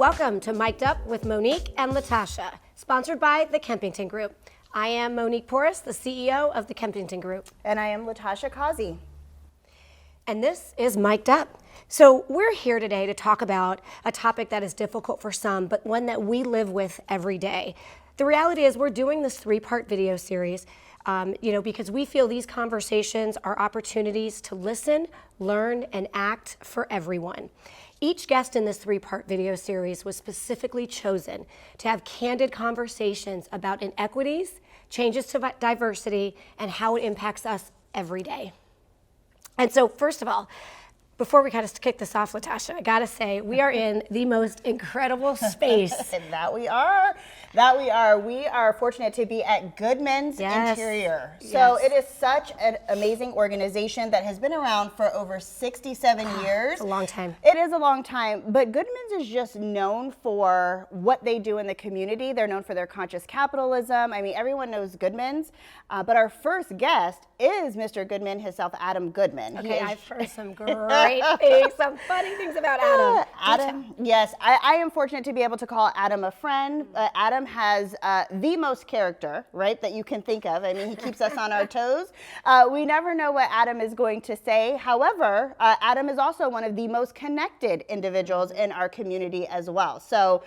Welcome to Mic'd Up with Monique and Latasha, sponsored by the Kempington Group. I am Monique Porras, the CEO of the Kempington Group. And I am Latasha Kazi. And this is Mic'd Up. So we're here today to talk about a topic that is difficult for some, but one that we live with every day. The reality is we're doing this 3-part video series because we feel these conversations are opportunities to listen, learn, and act for everyone. Each guest in this 3-part video series was specifically chosen to have candid conversations about inequities, changes to diversity, and how it impacts us every day. And so, first of all, before we kind of kick this off, Latasha, I gotta say, we are in the most incredible space. That we are. We are fortunate to be at Goodmans Interior. So it is such an amazing organization that has been around for over 67 years. It's a long time. It is a long time, but Goodmans is just known for what they do in the community. They're known for their conscious capitalism. I mean, everyone knows Goodmans, but our first guest is Mr. Goodman himself, Adam Goodman. Okay, I've heard some great things, some funny things about Adam. Adam, yes, I am fortunate to be able to call Adam a friend. Adam has the most character, right, that you can think of. I mean, he keeps us on our toes. We never know what Adam is going to say. However, Adam is also one of the most connected individuals in our community as well. So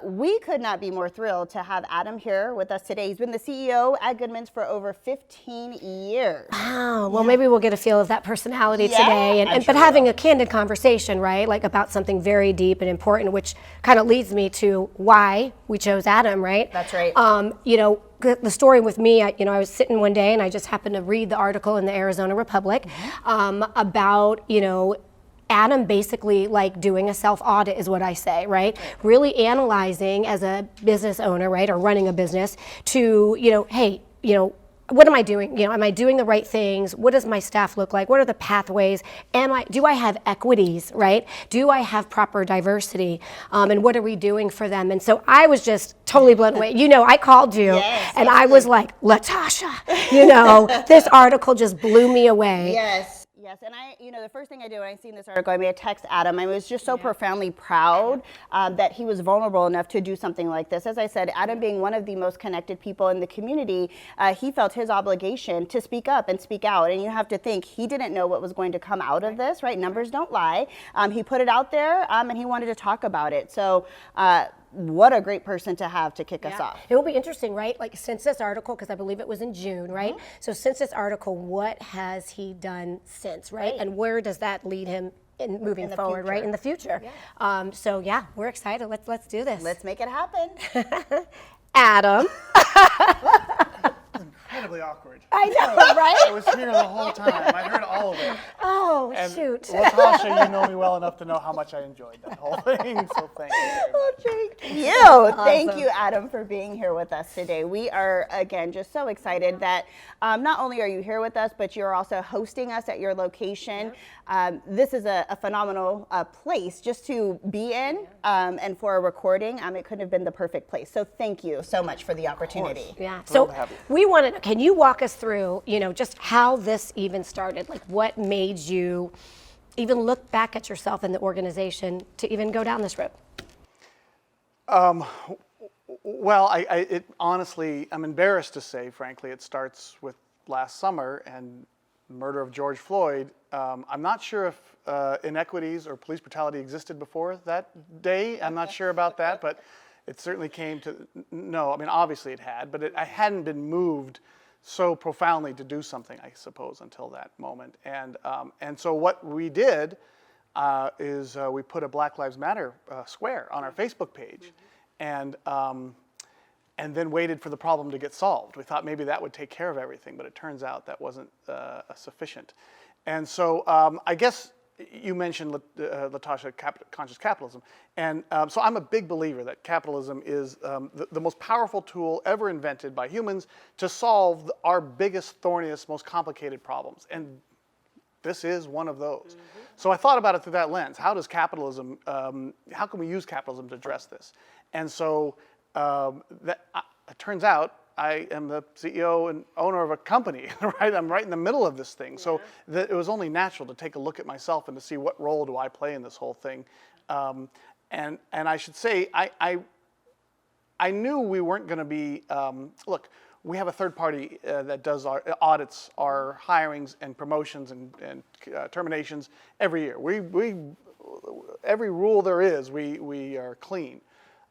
we could not be more thrilled to have Adam here with us today. He's been the CEO at Goodmans for over 15 years. Wow. Well, maybe we'll get a feel of that personality today. But having a candid conversation, right, like about something very deep and important, which kind of leads me to why we chose Adam, right? That's right. The story with me, I was sitting one day and I just happened to read the article in the Arizona Republic about, Adam basically like doing a self-audit is what I say, right? Really analyzing as a business owner, right, or running a business to, what am I doing? Am I doing the right things? What does my staff look like? What are the pathways? Do I have equities, right? Do I have proper diversity? And what are we doing for them? And so I was just totally blown away. I called you and I was like, Latasha, this article just blew me away. Yes, and the first thing I did when I seen this article, I made a text Adam. I was just so profoundly proud that he was vulnerable enough to do something like this. As I said, Adam being one of the most connected people in the community, he felt his obligation to speak up and speak out. And you have to think, he didn't know what was going to come out of this, right? Numbers don't lie. He put it out there and he wanted to talk about it. So, what a great person to have to kick us off. It will be interesting, right? Like since this article, because I believe it was in June, right? So since this article, what has he done since, right? And where does that lead him in moving forward, right? In the future. We're excited. Let's do this. Let's make it happen. Adam. Incredibly awkward. I know, right? I was here the whole time. I heard all of it. Oh, and shoot. Latasha, you know me well enough to know how much I enjoyed that whole thing, so thank you. Thank you. Awesome. Thank you, Adam, for being here with us today. We are, again, just so excited that not only are you here with us, but you're also hosting us at your location. This is a phenomenal place just to be in, and for a recording, it couldn't have been the perfect place. So thank you so much for the opportunity. Yeah. So we wanted, can you walk us through, just how this even started? Like what made you even look back at yourself and the organization to even go down this road? Well, honestly, I'm embarrassed to say, frankly, it starts with last summer and the murder of George Floyd. I'm not sure if inequities or police brutality existed before that day. I'm not sure about that, but it certainly came to, obviously it had, but I hadn't been moved so profoundly to do something, I suppose, until that moment. And so what we did is we put a Black Lives Matter square on our Facebook page, and then waited for the problem to get solved. We thought maybe that would take care of everything, but it turns out that wasn't sufficient. And so I guess you mentioned, Latasha, conscious capitalism. And so I'm a big believer that capitalism is the most powerful tool ever invented by humans to solve our biggest, thorniest, most complicated problems. And this is one of those. So I thought about it through that lens. How does capitalism, how can we use capitalism to address this? And so it turns out I am the CEO and owner of a company, right? I'm right in the middle of this thing. So it was only natural to take a look at myself and to see what role do I play in this whole thing. And I should say, I knew we weren't going to be, look, we have a third party that does our audits, our hirings and promotions and terminations every year. Every rule there is, we are clean.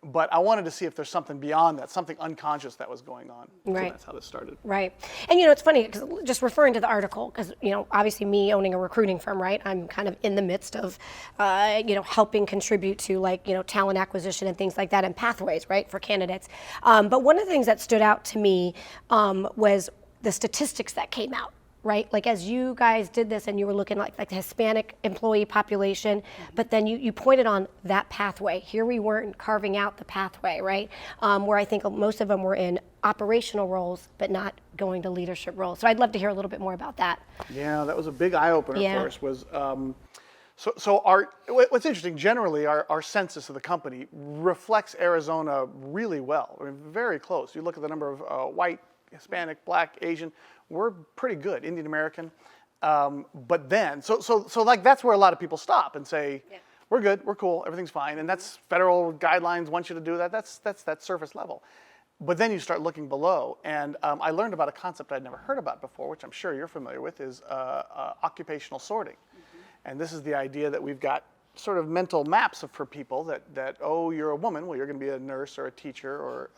But I wanted to see if there's something beyond that, something unconscious that was going on. Right. So that's how this started. Right. And it's funny, because just referring to the article, because obviously me owning a recruiting firm, right, I'm kind of in the midst of helping contribute to talent acquisition and things like that, and pathways, right, for candidates. But one of the things that stood out to me was the statistics that came out. Right, like as you guys did this and you were looking like the Hispanic employee population, but then you pointed on that pathway. Here we weren't carving out the pathway, right? Where I think most of them were in operational roles, but not going to leadership roles. So I'd love to hear a little bit more about that. Yeah, that was a big eye opener for us. Was what's interesting, generally our census of the company reflects Arizona really well. I mean, very close. You look at the number of white, Hispanic, Black, Asian, we're pretty good, Indian American. But then, that's where a lot of people stop and say, we're good, we're cool, everything's fine. And that's federal guidelines want you to do that. That's that surface level. But then you start looking below. And I learned about a concept I'd never heard about before, which I'm sure you're familiar with, is occupational sorting. And this is the idea that we've got sort of mental maps for people that oh, you're a woman, well, you're going to be a nurse or a teacher or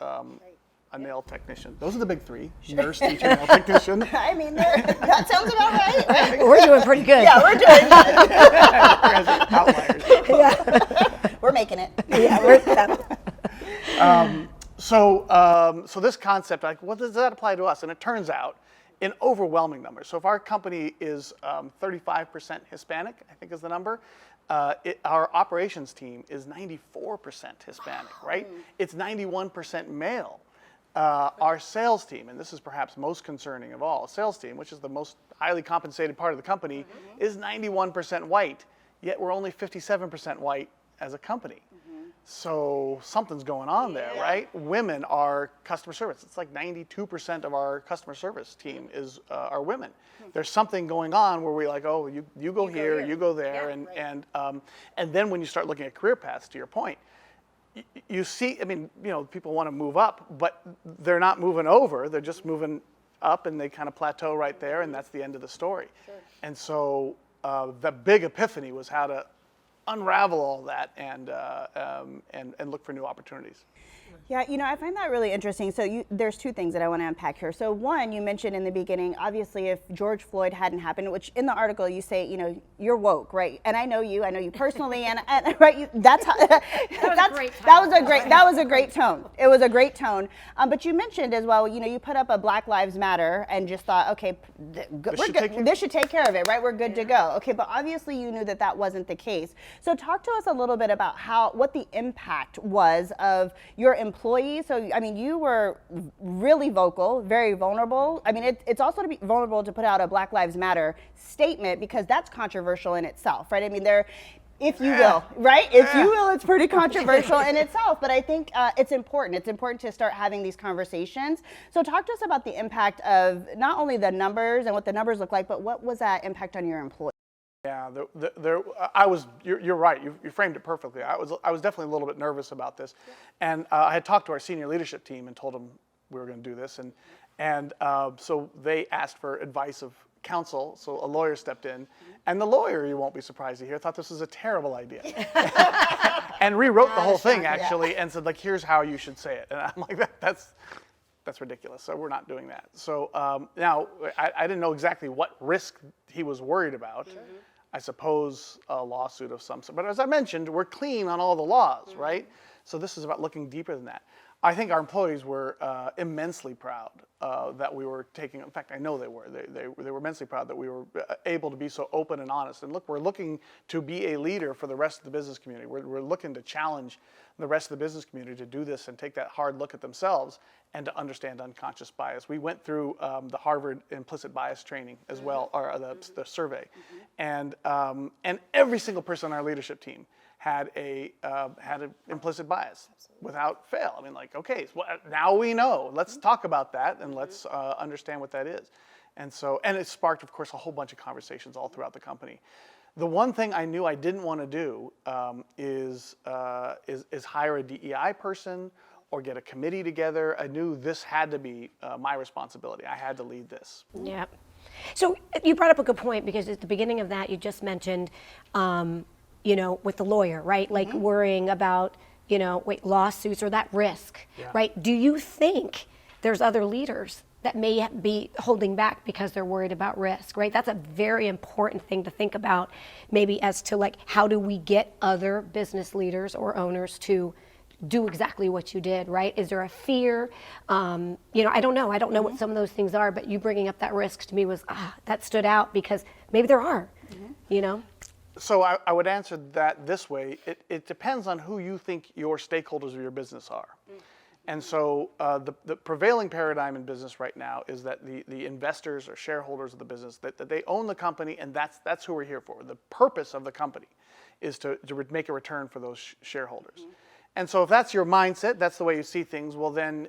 a nail technician. Those are the big three: nurse, teacher, nail technician. I mean, that sounds about right. We're doing pretty good. Yeah, we're doing good. Guys are outliers. Yeah. We're making it. Yeah, So this concept, like, what does that apply to us? And it turns out, in overwhelming numbers. So if our company is 35% Hispanic, I think is the number, our operations team is 94% Hispanic, right? It's 91% male. Our sales team, and this is perhaps most concerning of all, sales team, which is the most highly compensated part of the company, is 91% white, yet we're only 57% white as a company. So something's going on there, right? Women are customer service. It's like 92% of our customer service team are women. There's something going on where we're like, oh, you go here, you go there, and then when you start looking at career paths, to your point, you see, I mean, people want to move up, but they're not moving over. They're just moving up, and they kind of plateau right there, and that's the end of the story. Sure. And so the big epiphany was how to unravel all that and look for new opportunities. Yeah, I find that really interesting. So there's two things that I want to unpack here. So one, you mentioned in the beginning, obviously, if George Floyd hadn't happened, which in the article you say, you're woke, right? And I know you personally, and right, that's how. That was a great tone. It was a great tone. But you mentioned as well, you put up a Black Lives Matter and just thought, okay, we're good. This should take care of it, right? We're good to go. Okay, but obviously you knew that wasn't the case. So talk to us a little bit about what the impact was of your employees. So, I mean, you were really vocal, very vulnerable. I mean, it's also to be vulnerable to put out a Black Lives Matter statement, because that's controversial in itself, right? I mean, if you will, right? If you will, it's pretty controversial in itself, but I think it's important. It's important to start having these conversations. So talk to us about the impact of not only the numbers and what the numbers look like, but what was that impact on your employees? Yeah, you're right. You framed it perfectly. I was definitely a little bit nervous about this, and I had talked to our senior leadership team and told them we were going to do this, and so they asked for advice of counsel. So a lawyer stepped in, and the lawyer, you won't be surprised to hear, thought this was a terrible idea, and rewrote the whole thing actually, and said, like, here's how you should say it. And I'm like, that's ridiculous. So we're not doing that. So now I didn't know exactly what risk he was worried about. Sure. I suppose a lawsuit of some sort. But as I mentioned, we're clean on all the laws, right? So this is about looking deeper than that. I think our employees were immensely proud that we were taking. In fact, I know they were. They were immensely proud that we were able to be so open and honest. And look, we're looking to be a leader for the rest of the business community. We're looking to challenge the rest of the business community to do this and take that hard look at themselves and to understand unconscious bias. We went through the Harvard implicit bias training as well, or the survey, and every single person on our leadership team had an implicit bias without fail. I mean, like, okay, so now we know. Let's talk about that and let's understand what that is. And it sparked, of course, a whole bunch of conversations all throughout the company. The one thing I knew I didn't want to do is hire a DEI person or get a committee together. I knew this had to be my responsibility. I had to lead this. Yeah. So you brought up a good point, because at the beginning of that, you just mentioned, with the lawyer, right? Like worrying about, lawsuits or that risk, right? Do you think there's other leaders that may be holding back because they're worried about risk, right? That's a very important thing to think about, maybe as to like, how do we get other business leaders or owners to do exactly what you did, right? Is there a fear? I don't know. I don't know what some of those things are, but you bringing up that risk to me was, that stood out, because maybe there are, So I would answer that this way. It depends on who you think your stakeholders of your business are. And so the prevailing paradigm in business right now is that the investors or shareholders of the business, that they own the company, and that's who we're here for. The purpose of the company is to make a return for those shareholders. And so if that's your mindset, that's the way you see things, well then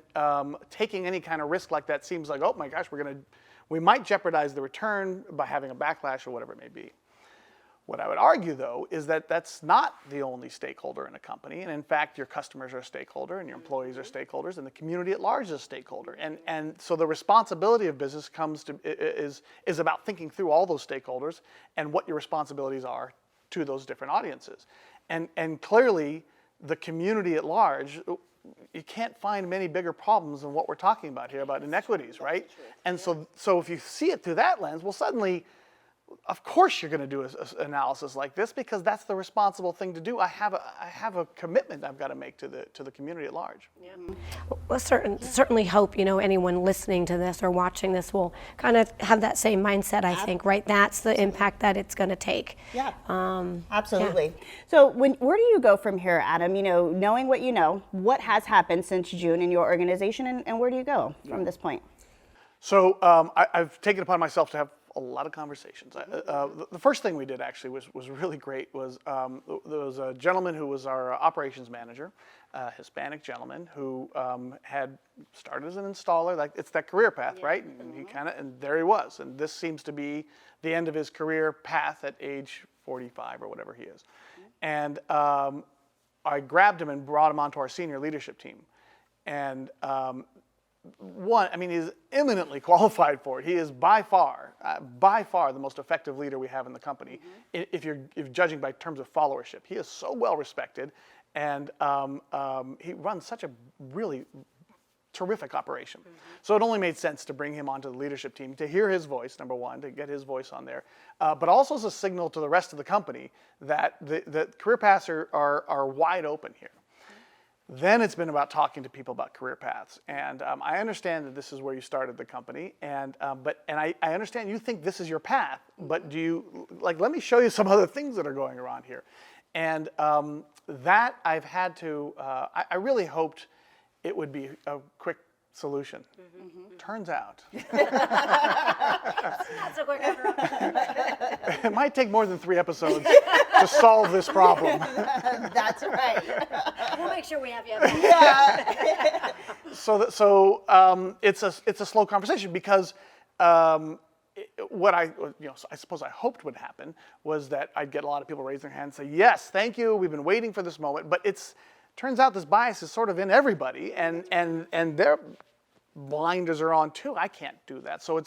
taking any kind of risk like that seems like, oh my gosh, we might jeopardize the return by having a backlash or whatever it may be. What I would argue, though, is that that's not the only stakeholder in a company. And in fact, your customers are a stakeholder, and your employees are stakeholders, and the community at large is a stakeholder. And so the responsibility of business is about thinking through all those stakeholders and what your responsibilities are to those different audiences. And clearly, the community at large, you can't find many bigger problems than what we're talking about here, about inequities, right? And so if you see it through that lens, well, suddenly, of course you're going to do an analysis like this, because that's the responsible thing to do. I have a commitment I've got to make to the community at large. Yeah. Well, certainly hope anyone listening to this or watching this will kind of have that same mindset. I think, right? That's the impact that it's going to take. Yeah. Absolutely. Yeah. So where do you go from here, Adam? Knowing what you know, what has happened since June in your organization, and where do you go from this point? So I've taken it upon myself to have a lot of conversations. The first thing we did actually was really great. There was a gentleman who was our operations manager, a Hispanic gentleman who had started as an installer. Like, it's that career path, right? And and there he was. And this seems to be the end of his career path at age 45 or whatever he is. And I grabbed him and brought him onto our senior leadership team. And he's eminently qualified for it. He is by far the most effective leader we have in the company. If you're judging by terms of followership, he is so well respected, and he runs such a really terrific operation. So it only made sense to bring him onto the leadership team, to hear his voice, number one, to get his voice on there, but also as a signal to the rest of the company that the career paths are wide open here. Then it's been about talking to people about career paths, and I understand that this is where you started the company, and I understand you think this is your path, but do you, let me show you some other things that are going around here, and that I've had to, I really hoped it would be a quick solution. Turns out. Not so quick after all. It might take more than 3 episodes to solve this problem. That's right. We'll make sure we have you. Yeah. So it's a slow conversation, because what I suppose I hoped would happen was that I'd get a lot of people raise their hands and say, yes, thank you, we've been waiting for this moment. But turns out this bias is sort of in everybody, and their blinders are on too. I can't do that. So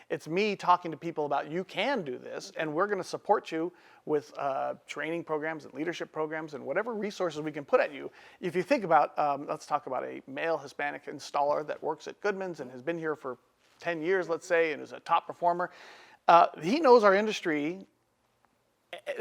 it's me talking to people about, you can do this, and we're going to support you with training programs and leadership programs and whatever resources we can put at you. If you think about, let's talk about a male Hispanic installer that works at Goodmans and has been here for 10 years, let's say, and is a top performer. He knows our industry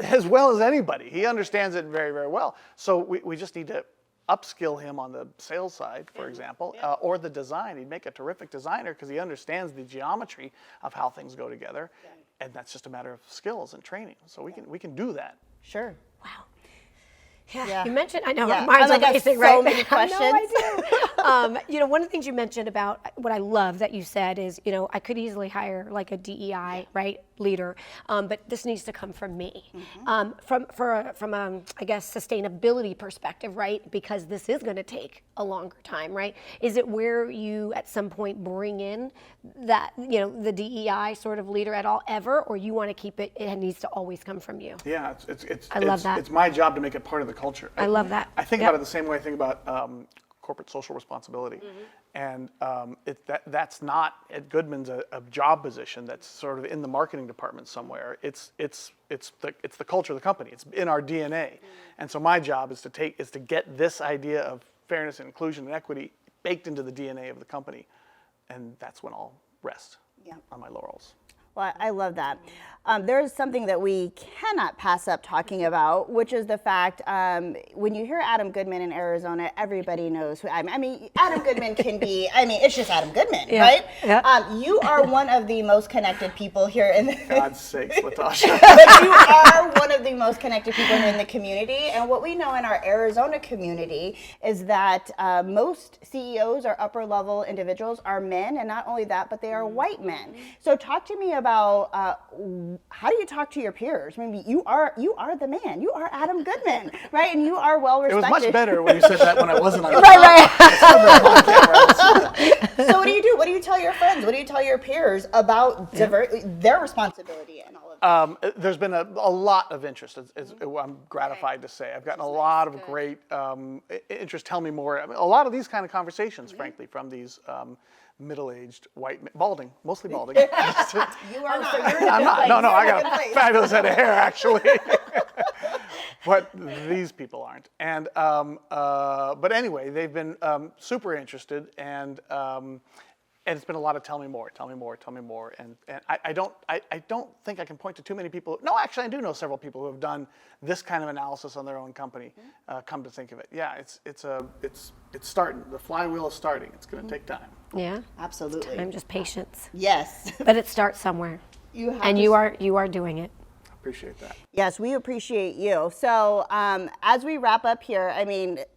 as well as anybody. He understands it very, very well. So we just need to upskill him on the sales side, for example, or the design. He'd make a terrific designer because he understands the geometry of how things go together, and that's just a matter of skills and training. So we can do that. Sure. Wow. Yeah. You mentioned, I know, Yeah. mine's I like have so many questions. I do. One of the things you mentioned about what I love that you said is, I could easily hire like a DEI, right, leader, but this needs to come from me. From I guess, sustainability perspective, right? Because this is going to take a longer time, right? Is it where you at some point bring in that, the DEI sort of leader at all ever, or you want to keep it, it needs to always come from you? Yeah, I love that. It's my job to make it part of the culture. I love that. I think about it the same way I think about corporate social responsibility. And that's not at Goodman's a job position that's sort of in the marketing department somewhere. It's the culture of the company. It's in our DNA. And so my job is to get this idea of fairness and inclusion and equity baked into the DNA of the company. And that's when I'll rest on my laurels. Well, I love that. There is something that we cannot pass up talking about, which is the fact when you hear Adam Goodman in Arizona, everybody knows who I mean, Adam Goodman can be, it's just Adam Goodman, right? Yeah. You are one of the most connected people here in the God's sakes, Latasha. But you are one of the most connected people here in the community. And what we know in our Arizona community is that most CEOs or upper level individuals are men, and not only that, but they are white men. So talk to me about how do you talk to your peers? Maybe you are the man. You are Adam Goodman, right? And you are well respected. It was much better when you said that when I wasn't on right. So what do you do? What do you tell your friends? What do you tell your peers about their responsibility and all of that? There's been a lot of interest. I'm gratified to say. I've gotten a lot of great interest. Tell me more. A lot of these kind of conversations, frankly, from these middle-aged white men, mostly balding. You are not. I'm not. No, I got a fabulous head of hair, actually. But these people aren't. And but anyway, they've been super interested, and it's been a lot of tell me more. And I don't think I can point to too many people. No, actually, I do know several people who have done this kind of analysis on their own company. Come to think of it, it's starting. The flywheel is starting. It's going to take time. Yeah, absolutely. Time, just patience. Yes, but it starts somewhere. You are doing it. Appreciate that. Yes, we appreciate you. So as we wrap up here,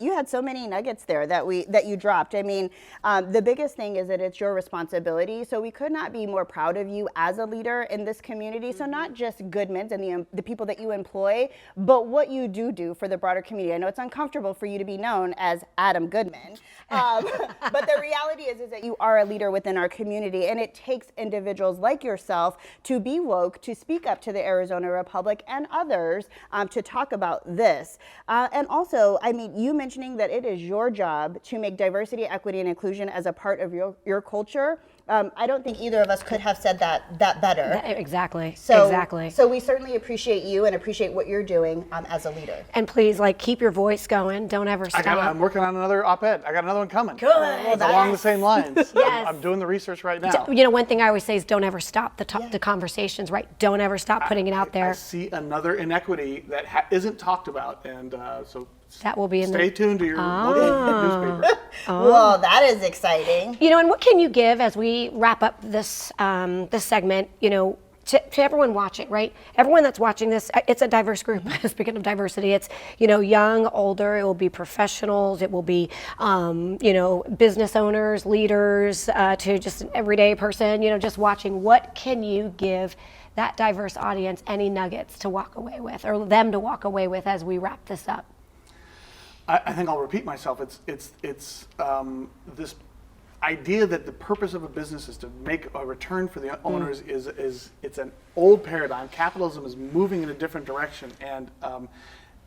you had so many nuggets there that you dropped. The biggest thing is that it's your responsibility. So we could not be more proud of you as a leader in this community. So not just Goodmans and the people that you employ, but what you do for the broader community. I know it's uncomfortable for you to be known as Adam Goodman, but the reality is that you are a leader within our community, and it takes individuals like yourself to be woke, to speak up to the Arizona Republic and others to talk about this. And also, you mentioning that it is your job to make diversity, equity, and inclusion as a part of your culture. I don't think either of us could have said that better. Exactly. Exactly. So we certainly appreciate you and appreciate what you're doing as a leader. And please, keep your voice going. Don't ever stop. I'm working on another op-ed. I got another one coming. Good. It's along the same lines. Yes. I'm doing the research right now. One thing I always say is don't ever stop the conversations, right? Don't ever stop putting it out there. I see another inequity that isn't talked about, and so that will be in stay tuned to your local newspaper. Well, that is exciting. And what can you give as we wrap up this this segment? To everyone watching, right? Everyone that's watching this, it's a diverse group. Speaking of diversity, it's, young, older, it will be professionals, it will be, business owners, leaders, to just an everyday person, just watching. What can you give that diverse audience any nuggets to walk away with, or them to walk away with as we wrap this up? I think I'll repeat myself. It's this idea that the purpose of a business is to make a return for the owners is it's an old paradigm. Capitalism is moving in a different direction, and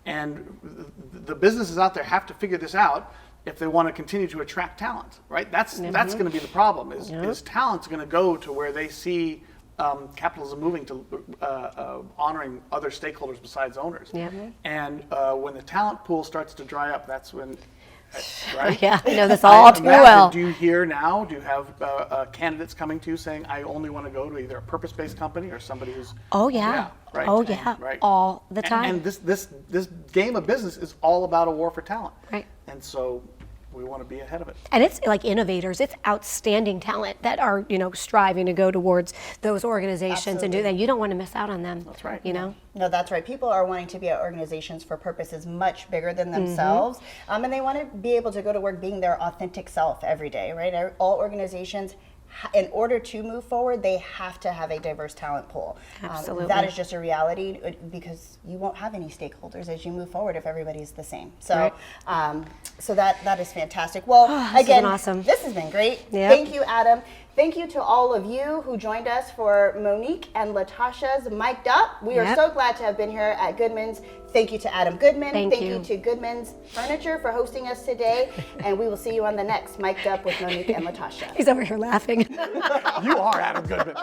the businesses out there have to figure this out if they want to continue to attract talent. Right? That's going to be the problem. Is talent's going to go to where they see capitalism moving to honoring other stakeholders besides owners. And when the talent pool starts to dry up, that's when. Right? Yeah, I know this all too well. Do you hear now? Do you have candidates coming to you saying, "I only want to go to either a purpose-based company or somebody who's"? Oh yeah. Right. Right. All the time. And this game of business is all about a war for talent. Right. And so we want to be ahead of it. And it's like innovators, it's outstanding talent that are, striving to go towards those organizations and do that. You don't want to miss out on them. That's right. No, that's right. People are wanting to be at organizations for purposes much bigger than themselves. And they want to be able to go to work being their authentic self every day, right? All organizations in order to move forward, they have to have a diverse talent pool. Absolutely. That is just a reality because you won't have any stakeholders as you move forward if everybody's the same. So, so that is fantastic. Well, again, awesome. this has been great. Yep. Thank you, Adam. Thank you to all of you who joined us for Monique and Latasha's Mic'd Up. We are so glad to have been here at Goodmans. Thank you to Adam Goodman. Thank you you to Goodmans Furniture for hosting us today. And we will see you on the next Mic'd Up with Monique and Latasha. He's over here laughing. You are Adam Goodman.